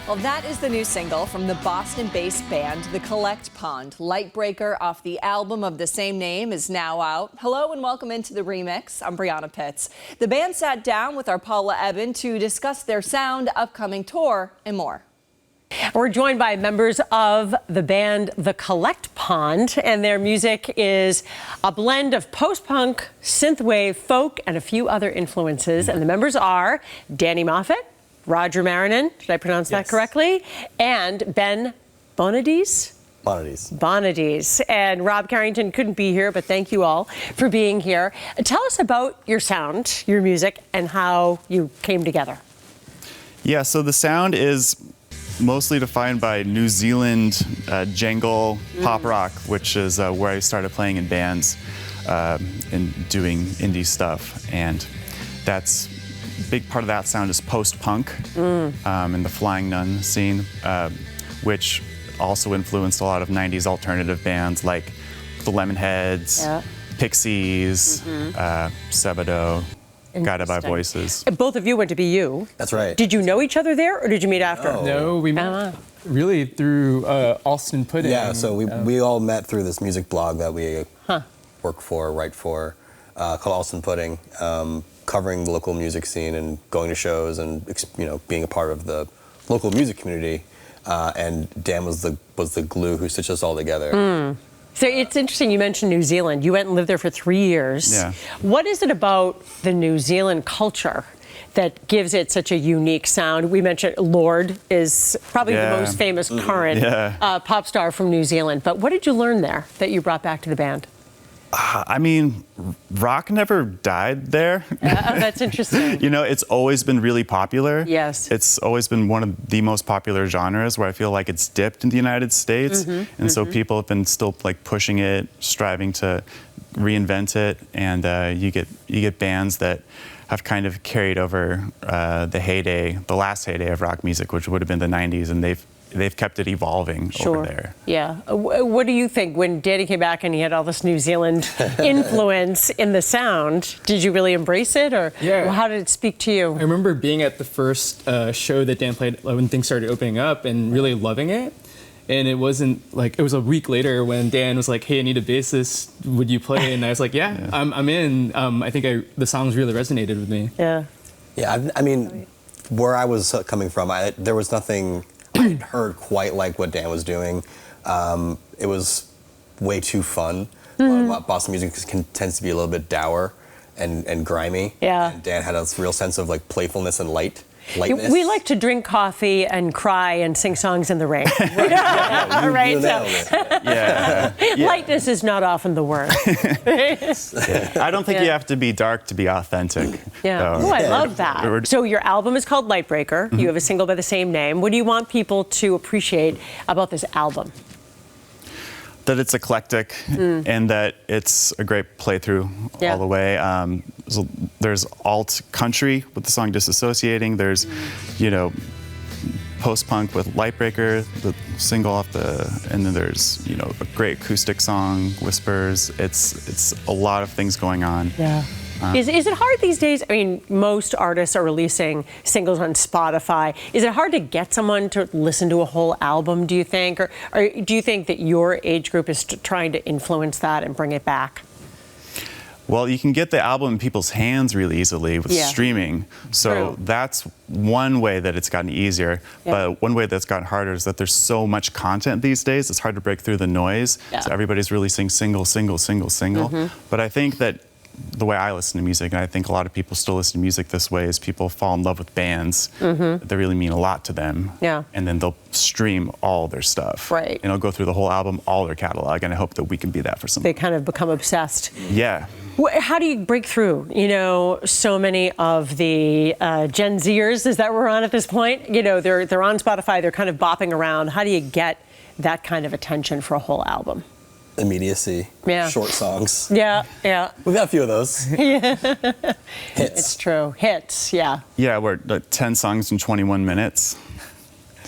Well, that is the new single from the Boston-based band The Collect Pond. Lightbreaker, off the album of the same name, is now out. Hello and welcome into the remix. I'm Brianna Pitts. The band sat down with our Paula Eben to discuss their sound, upcoming tour, and more. We're joined by members of the band The Collect Pond, and their music is a blend of post-punk, synthwave, folk, and a few other influences. And the members are Danny Moffat, Roger Marinan, did I pronounce that correctly? And Ben Bonadies? Bonadies. And Rob Carrington couldn't be here, but thank you all for being here. Tell us about your sound, your music, and how you came together. Yeah, so the sound is mostly defined by New Zealand jangle pop rock, which is where I started playing in bands and doing indie stuff. And that's big part of that sound is post-punk in the Flying Nun scene, which also influenced a lot of 90s alternative bands like the Lemonheads, Pixies, Sebado, Guided by Voices. Both of you went to BU. That's right. Did you know each other there, or did you meet after? No, we met really through Alston Pudding. Yeah, so we all met through this music blog that we write for, called Alston Pudding, covering the local music scene and going to shows and being a part of the local music community. And Dan was the glue who stitched us all together. So it's interesting you mentioned New Zealand. You went and lived there for 3 years. Yeah. What is it about the New Zealand culture that gives it such a unique sound? We mentioned Lorde is probably the most famous current pop star from New Zealand. But what did you learn there that you brought back to the band? I mean, rock never died there. That's interesting. It's always been really popular. Yes. It's always been one of the most popular genres where I feel like it's dipped in the United States. And so people have been still like pushing it, striving to reinvent it. And you get bands that have kind of carried over the last heyday of rock music, which would have been the 90s, and they've kept it evolving over there. Yeah. What do you think when Danny came back and he had all this New Zealand influence in the sound? Did you really embrace it, or how did it speak to you? I remember being at the first show that Dan played when things started opening up and really loving it. And it wasn't like, it was a week later when Dan was like, "Hey, I need a bassist. Would you play?" And I was like, "Yeah, I'm in." I think the songs really resonated with me. Yeah, I mean, where I was coming from, there was nothing I'd heard quite like what Dan was doing. It was way too fun. Boston music tends to be a little bit dour and grimy. Yeah. And Dan had a real sense of like playfulness and lightness. We like to drink coffee and cry and sing songs in the rain. Right? Lightness is not often the word. I don't think you have to be dark to be authentic. Oh, I love that. So your album is called Lightbreaker. You have a single by the same name. What do you want people to appreciate about this album? That it's eclectic and that it's a great playthrough all the way. So there's alt country with the song Disassociating. There's, post-punk with Lightbreaker, the single off and then there's, a great acoustic song, Whispers. It's a lot of things going on. Yeah. Is it hard these days? I mean, most artists are releasing singles on Spotify. Is it hard to get someone to listen to a whole album, do you think? Or do you think that your age group is trying to influence that and bring it back? Well, you can get the album in people's hands really easily with streaming. So that's one way that it's gotten easier. But one way that's gotten harder is that there's so much content these days, it's hard to break through the noise. So everybody's releasing single. But I think that the way I listen to music, and I think a lot of people still listen to music this way, is people fall in love with bands that really mean a lot to them. And then they'll stream all their stuff. And they'll go through the whole album, all their catalog, and I hope that we can be that for some. They kind of become obsessed. Yeah. How do you break through? So many of the Gen Zers, is that we're on at this point? They're on Spotify, they're kind of bopping around. How do you get that kind of attention for a whole album? Immediacy. Short songs. Yeah. We've got a few of those. Hits. It's true. Hits, Yeah, we're 10 songs in 21 minutes.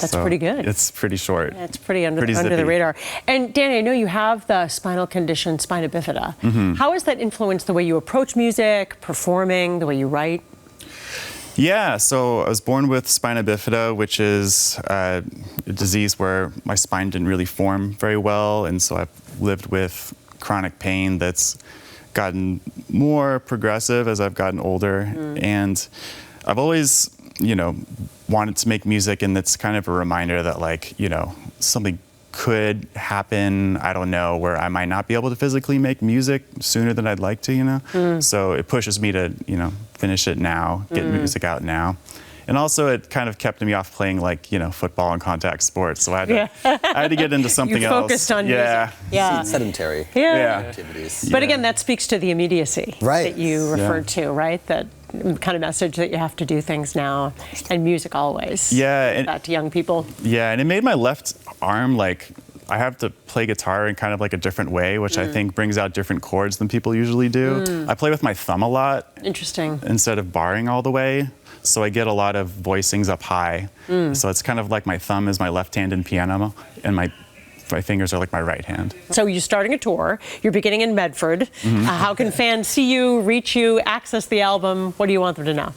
That's pretty good. It's pretty short. Yeah, it's pretty under the radar. And Danny, I know you have the spinal condition, spina bifida. How has that influenced the way you approach music, performing, the way you write? Yeah, so I was born with spina bifida, which is a disease where my spine didn't really form very well, and so I've lived with chronic pain that's gotten more progressive as I've gotten older. And I've always, wanted to make music, and it's kind of a reminder that, like, something could happen, I don't know, where I might not be able to physically make music sooner than I'd like to, So it pushes me to, finish it now, get music out now. And also it kind of kept me off playing, like, football and contact sports. So I had to get into something else. You focused on music. Yeah. Sedentary activities. But again, that speaks to the immediacy that you referred to, right? That kind of message that you have to do things now, and music always. Yeah. And that to young people. Yeah, and it made my left arm, like, I have to play guitar in kind of like a different way, which I think brings out different chords than people usually do. I play with my thumb a lot. Interesting. Instead of barring all the way. So I get a lot of voicings up high. So it's kind of like my thumb is my left hand in piano, and my fingers are like my right hand. So you're starting a tour. You're beginning in Medford. How can fans see you, reach you, access the album? What do you want them to know?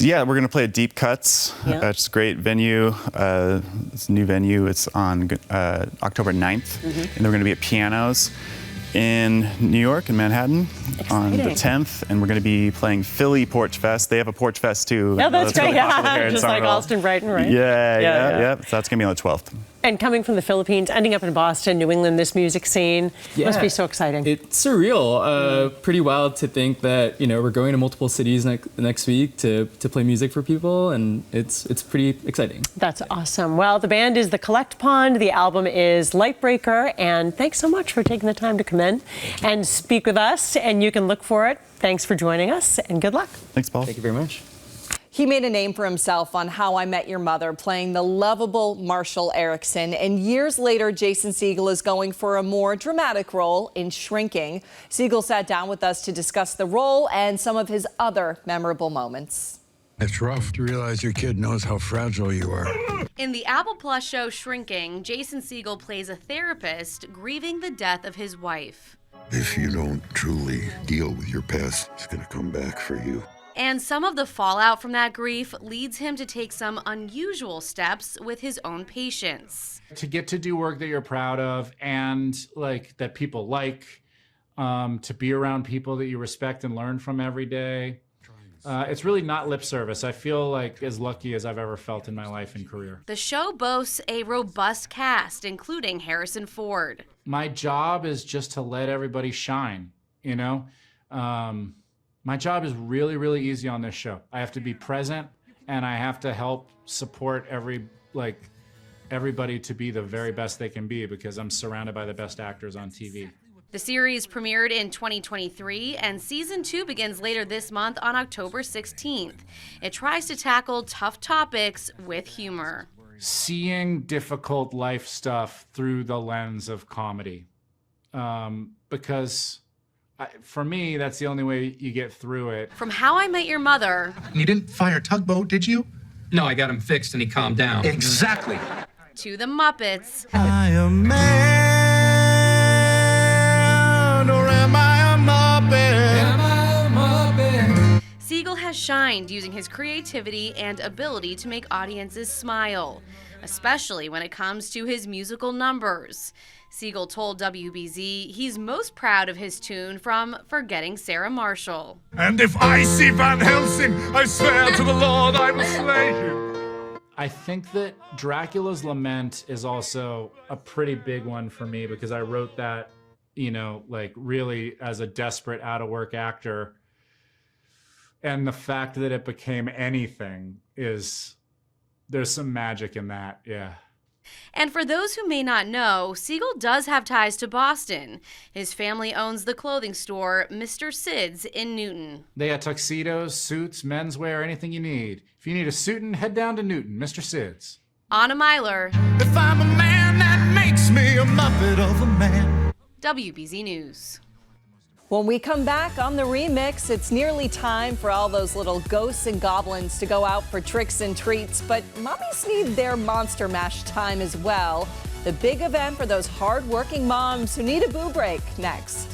Yeah, we're going to play at Deep Cuts. It's a great venue. It's a new venue. It's on October 9th. And we're going to be at Pianos in New York, in Manhattan, on the 10th. And we're going to be playing Philly Porch Fest. They have a Porch Fest, too. Yeah, that's really right. popular here in Just like Somerville. Austin, Brighton, right? Yeah. So that's going to be on the 12th. And coming from the Philippines, ending up in Boston, New England, this music scene must be so exciting. It's surreal. Pretty wild to think that we're going to multiple cities next week to play music for people, and it's pretty exciting. That's awesome. Well, the band is the Collect Pond. The album is Lightbreaker, and thanks so much for taking the time to come in and speak with us. And you can look for it. Thanks for joining us, and good luck. Thanks, Paul. Thank you very much. He made a name for himself on How I Met Your Mother, playing the lovable Marshall Erickson. And years later, Jason Segel is going for a more dramatic role in Shrinking. Segel sat down with us to discuss the role and some of his other memorable moments. It's rough to realize your kid knows how fragile you are. In the Apple Plus show Shrinking, Jason Segel plays a therapist grieving the death of his wife. If you don't truly deal with your past, it's gonna come back for you. And some of the fallout from that grief leads him to take some unusual steps with his own patients. To get to do work that you're proud of and that people like, to be around people that you respect and learn from every day. It's really not lip service. I feel like as lucky as I've ever felt in my life and career. The show boasts a robust cast, including Harrison Ford. My job is just to let everybody shine, My job is really, really easy on this show. I have to be present, and I have to help support everybody to be the very best they can be, because I'm surrounded by the best actors on TV. The series premiered in 2023, and season 2 begins later this month on October 16th. It tries to tackle tough topics with humor. Seeing difficult life stuff through the lens of comedy, because for me, that's the only way you get through it. From How I Met Your Mother. You didn't fire Tugboat, did you? No, I got him fixed and he calmed down. Exactly. To the Muppets. I am man, or am I a Muppet? Am I a Muppet? Segel has shined using his creativity and ability to make audiences smile, especially when it comes to his musical numbers. Segel told WBZ he's most proud of his tune from Forgetting Sarah Marshall. And if I see Van Helsing, I swear to the Lord I will slay him. I think that Dracula's Lament is also a pretty big one for me, because I wrote that, really as a desperate out-of-work actor. And the fact that it became anything there's some magic in that, yeah. And for those who may not know, Segel does have ties to Boston. His family owns the clothing store Mr. Sid's in Newton. They have tuxedos, suits, menswear, anything you need. If you need a suitin', head down to Newton, Mr. Sid's. Anna Myler. If I'm a man, that makes me a Muppet of a man. WBZ News. When we come back on the remix, it's nearly time for all those little ghosts and goblins to go out for tricks and treats, but mommies need their Monster Mash time as well. The big event for those hard-working moms who need a boo break, next.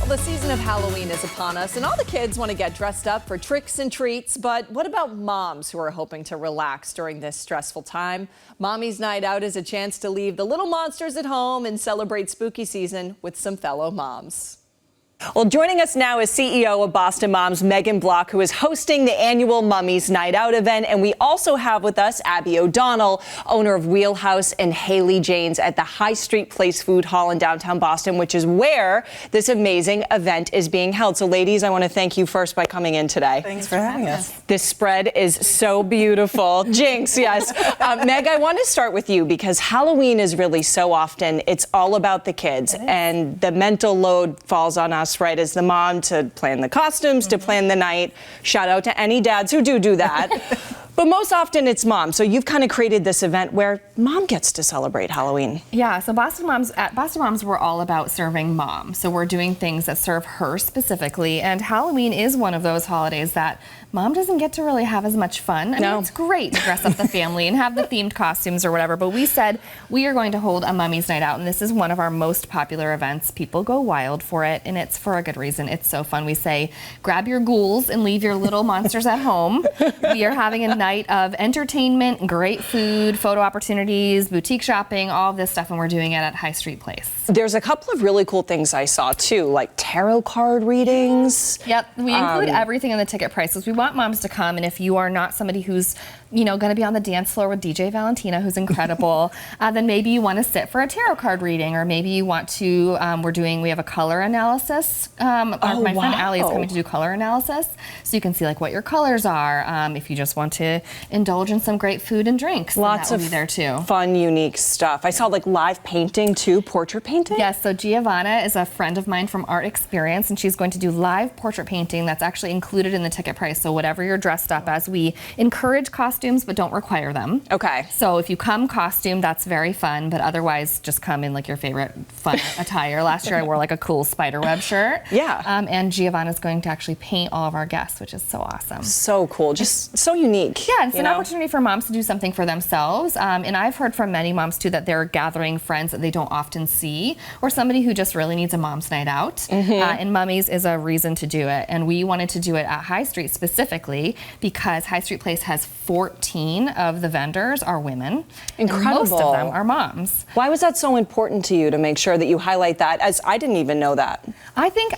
Well, the season of Halloween is upon us, and all the kids want to get dressed up for tricks and treats. But what about moms who are hoping to relax during this stressful time? Mommy's Night Out is a chance to leave the little monsters at home and celebrate spooky season with some fellow moms. Well, joining us now is CEO of Boston Moms, Megan Block, who is hosting the annual Mummies Night Out event. And we also have with us Abby O'Donnell, owner of Wheelhouse, and Haley Janes at the High Street Place Food Hall in downtown Boston, which is where this amazing event is being held. So, ladies, I want to thank you first by coming in today. Thanks for having us. This spread is so beautiful. Jinx, yes. Meg, I want to start with you because Halloween is really so often, it's all about the kids, and the mental load falls on us, right, as the mom, to plan the costumes, to plan the night. Shout out to any dads who do that. But most often it's mom. So you've kind of created this event where mom gets to celebrate Halloween. Yeah, so at Boston Moms, we're all about serving mom. So we're doing things that serve her specifically. And Halloween is one of those holidays that mom doesn't get to really have as much fun. I mean, it's great to dress up the family and have the themed costumes or whatever, but we said we are going to hold a Mummies Night Out, and this is one of our most popular events. People go wild for it, and it's for a good reason. It's so fun. We say, grab your ghouls and leave your little monsters at home. We are having a night of entertainment, great food, photo opportunities, boutique shopping, all of this stuff, and we're doing it at High Street Place. There's a couple of really cool things I saw too, like tarot card readings. Yep, we include everything in the ticket prices. We want moms to come, and if you are not somebody who's, you know, going to be on the dance floor with DJ Valentina, who's incredible, then maybe you want to sit for a tarot card reading, or maybe you want to, we have a color analysis. My friend Allie is coming to do color analysis, so you can see like what your colors are. If you just want to indulge in some great food and drinks, lots of be there too. Fun, unique stuff. I saw like live painting too, portrait painting. Yes, so Giovanna is a friend of mine from Art Experience, and she's going to do live portrait painting that's actually included in the ticket price. So whatever you're dressed up as, we encourage costumes but don't require them. Okay. So if you come costume, that's very fun, but otherwise just come in like your favorite fun attire. Last year I wore like a cool spiderweb shirt. Yeah. And Giovanna's going to actually paint all of our guests, which is so awesome. So cool, just so unique. Yeah, it's an opportunity for moms to do something for themselves. And I've heard from many moms too that they're gathering friends that they don't often see, or somebody who just really needs a mom's night out. And Mummies is a reason to do it. And we wanted to do it at High Street specifically because High Street Place has 14 of the vendors are women. Incredible. And most of them are moms. Why was that so important to you to make sure that you highlight that? As I didn't even know that. I think,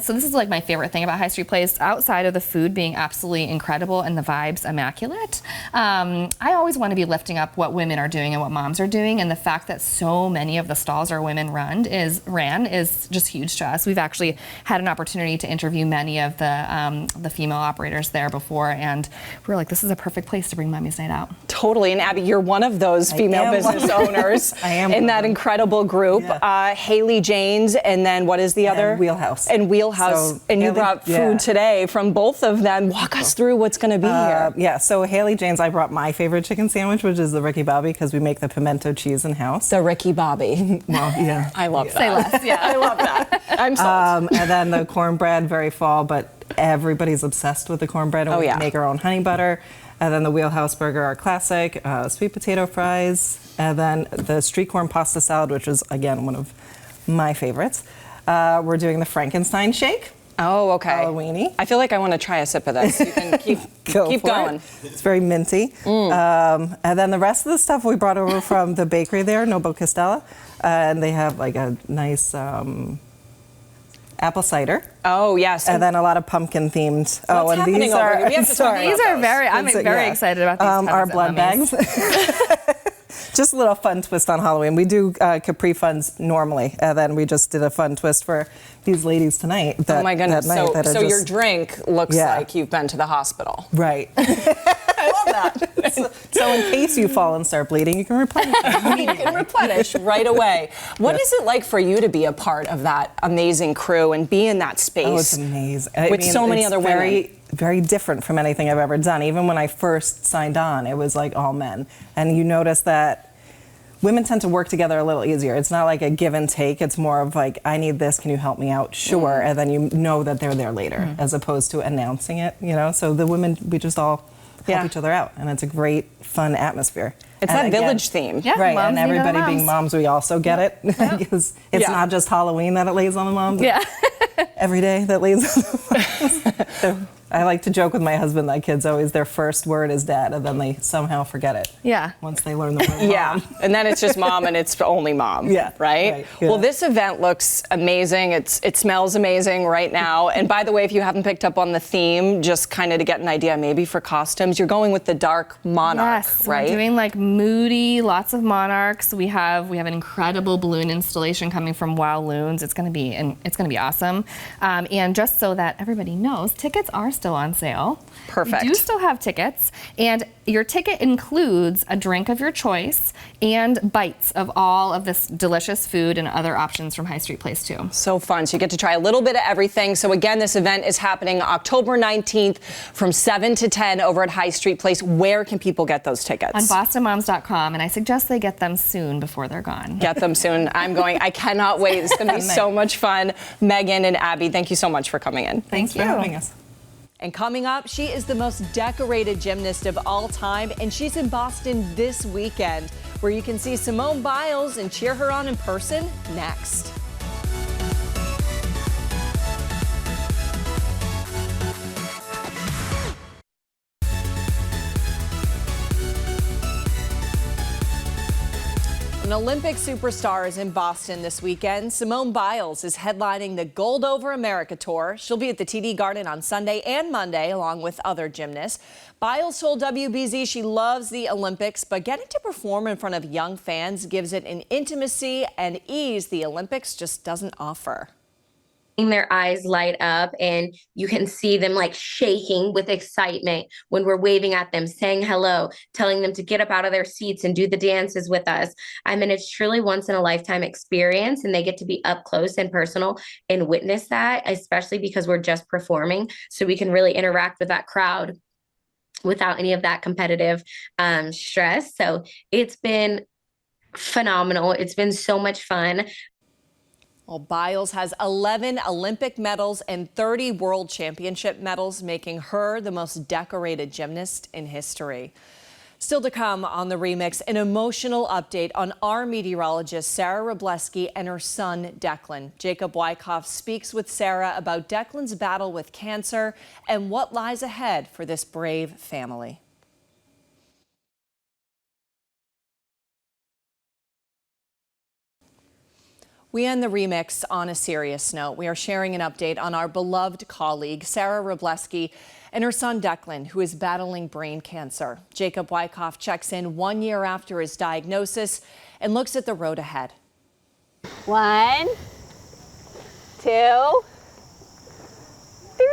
so this is like my favorite thing about High Street Place, outside of the food being absolutely incredible and the vibes immaculate. I always want to be lifting up what women are doing and what moms are doing, and the fact that so many of the stalls are women run is just huge to us. We've actually had an opportunity to interview many of the female operators there before, and we're like, this is a perfect place to bring Mummies Night Out. Totally, and Abby, you're one of those female business owners I am in that incredible group. Yeah. Haley Janes, and then what is the other? And Wheelhouse. And Wheelhouse, So and you Haley- brought food today from both of them. Walk us through what's going to be here. Yeah, so Haley Janes, I brought my favorite chicken sandwich, which is the Ricky Bobby, because we make the pimento cheese in-house. The Ricky Bobby. Well, yeah. I love that. Say less, yeah. I love that. I'm sold. And then the cornbread, very fall, but everybody's obsessed with the cornbread. And we make our own honey butter. And then the Wheelhouse burger, our classic, sweet potato fries. And then the street corn pasta salad, which is, again, one of my favorites. We're doing the Frankenstein shake. Oh, okay. Halloweeny. I feel like I want to try a sip of this. You can keep going. It's very minty. And then the rest of the stuff we brought over from the bakery there, Noble Costella. And they have like a nice apple cider. Oh, yes. And then a lot of pumpkin themed. What's and happening these over are here? We have to talk about These are very, I'm very excited about these. Our blood bags. Just a little fun twist on Halloween. We do Capri Funs normally, and then we just did a fun twist for these ladies tonight. Oh my goodness! So your just, drink looks like you've been to the hospital. Right. I love that. So in case you fall and start bleeding, you can replenish. You can replenish right away. What is it like for you to be a part of that amazing crew and be in that space? Oh, it's amazing. With so many other women. Very different from anything I've ever done. Even when I first signed on, it was like all men. And you notice that women tend to work together a little easier. It's not like a give and take. It's more of like, I need this, can you help me out? Sure. And then you know that they're there later, as opposed to announcing it, you know? So the women, we just all help each other out. And it's a great, fun atmosphere. It's and that again, village theme. Yeah, right, moms and everybody need other being moms, we also get it. Because it's not just Halloween that it lays on the moms. Yeah. every day that leads to the phones. I like to joke with my husband that kids always, their first word is dad, and then they somehow forget it. Yeah. Once they learn the word mom. Yeah, and then it's just mom and it's only mom. Yeah. Right? Yeah. Well, this event looks amazing. It smells amazing right now. And by the way, if you haven't picked up on the theme, just kind of to get an idea maybe for costumes, you're going with the dark monarch, yes, right? We're doing like moody, lots of monarchs. We have an incredible balloon installation coming from Wow Loons. It's gonna be awesome. And just so that everybody knows, tickets are still on sale. Perfect. We do still have tickets, and your ticket includes a drink of your choice and bites of all of this delicious food and other options from High Street Place too. So fun. So you get to try a little bit of everything. So again, this event is happening October 19th from 7 to 10 over at High Street Place. Where can people get those tickets? On bostonmoms.com, and I suggest they get them soon before they're gone. Get them soon. I cannot wait. It's going to be so much fun. Megan and Abby, thank you so much for coming in. Thanks for having us. And coming up, she is the most decorated gymnast of all time, and she's in Boston this weekend, where you can see Simone Biles and cheer her on in person next. An Olympic superstar is in Boston this weekend. Simone Biles is headlining the Gold Over America Tour. She'll be at the TD Garden on Sunday and Monday, along with other gymnasts. Biles told WBZ she loves the Olympics, but getting to perform in front of young fans gives it an intimacy and ease the Olympics just doesn't offer. Their eyes light up, and you can see them like shaking with excitement when we're waving at them, saying hello, telling them to get up out of their seats and do the dances with us. I mean, it's truly once in a lifetime experience, and they get to be up close and personal and witness that, especially because we're just performing. So we can really interact with that crowd without any of that competitive stress. So it's been phenomenal. It's been so much fun. Well, Biles has 11 Olympic medals and 30 World Championship medals, making her the most decorated gymnast in history. Still to come on the ReMix, an emotional update on our meteorologist, Sarah Wroblewski, and her son, Declan. Jacob Wyckoff speaks with Sarah about Declan's battle with cancer and what lies ahead for this brave family. We end the ReMix on a serious note. We are sharing an update on our beloved colleague, Sarah Wroblewski, and her son, Declan, who is battling brain cancer. Jacob Wyckoff checks in 1 year after his diagnosis and looks at the road ahead. 1, 2, 3.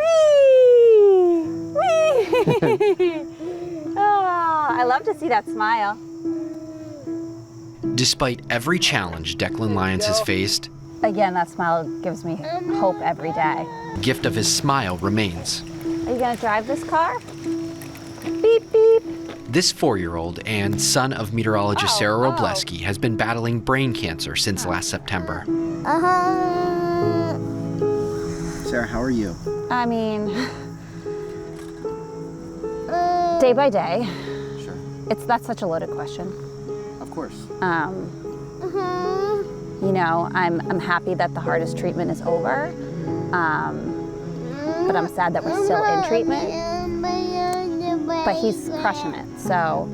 Whee! Oh, I love to see that smile. Despite every challenge Declan Lyons has faced, again, that smile gives me hope every day. the gift of his smile remains. Are you gonna drive this car? Beep, beep. This 4-year-old and son of meteorologist Sarah Wroblewski has been battling brain cancer since last September. Sarah, how are you? I mean, day by day. Sure. That's such a loaded question. Of course. You know, I'm happy that the hardest treatment is over, but I'm sad that we're still in treatment. But he's crushing it, so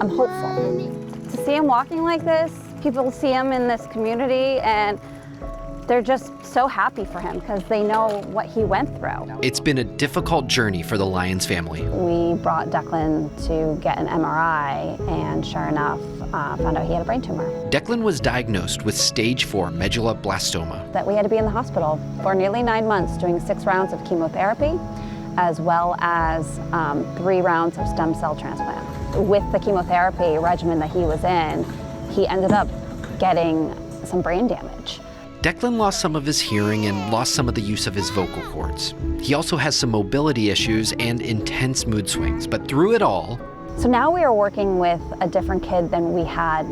I'm hopeful. To see him walking like this, people see him in this community, and they're just so happy for him because they know what he went through. It's been a difficult journey for the Lyons family. We brought Declan to get an MRI, and sure enough, found out he had a brain tumor. Declan was diagnosed with stage 4 medulloblastoma. That we had to be in the hospital for nearly 9 months doing 6 rounds of chemotherapy, as well as 3 rounds of stem cell transplant. With the chemotherapy regimen that he was in, he ended up getting some brain damage. Declan lost some of his hearing and lost some of the use of his vocal cords. He also has some mobility issues and intense mood swings, but through it all... So now we are working with a different kid than we had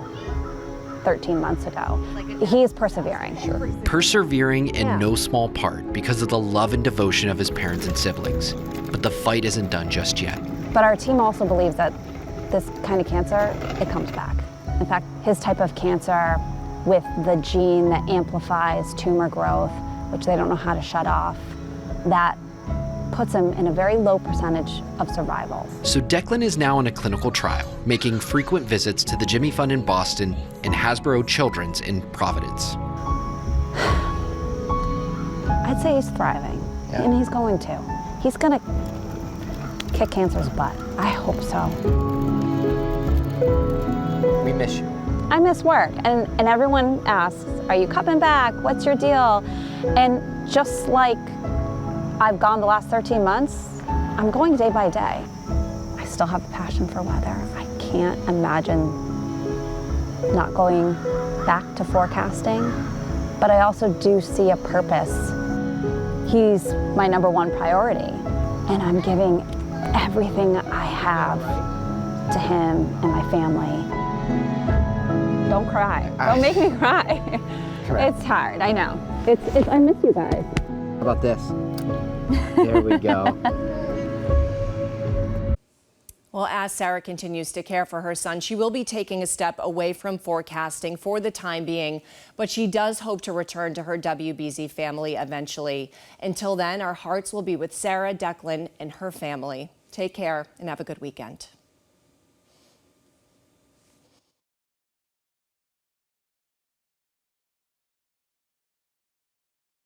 13 months ago. He's persevering. Persevering in no small part because of the love and devotion of his parents and siblings. But the fight isn't done just yet. But our team also believes that this kind of cancer, it comes back. In fact, his type of cancer with the gene that amplifies tumor growth which they don't know how to shut off, that puts them in a very low percentage of survival. So Declan is now in a clinical trial, making frequent visits to the Jimmy Fund in Boston and Hasbro Children's in Providence. I'd say he's thriving, and he's going to. He's gonna kick cancer's butt. I hope so. We miss you. I miss work, and everyone asks, are you coming back? What's your deal? And just like I've gone the last 13 months, I'm going day by day. I still have a passion for weather. I can't imagine not going back to forecasting, but I also do see a purpose. He's my #1 priority, and I'm giving everything I have to him and my family. Don't cry. Don't make me cry. It's hard, I know. I miss you guys. How about this? There we go. Well, as Sarah continues to care for her son, she will be taking a step away from forecasting for the time being, but she does hope to return to her WBZ family eventually. Until then, our hearts will be with Sarah, Declan, and her family. Take care and have a good weekend.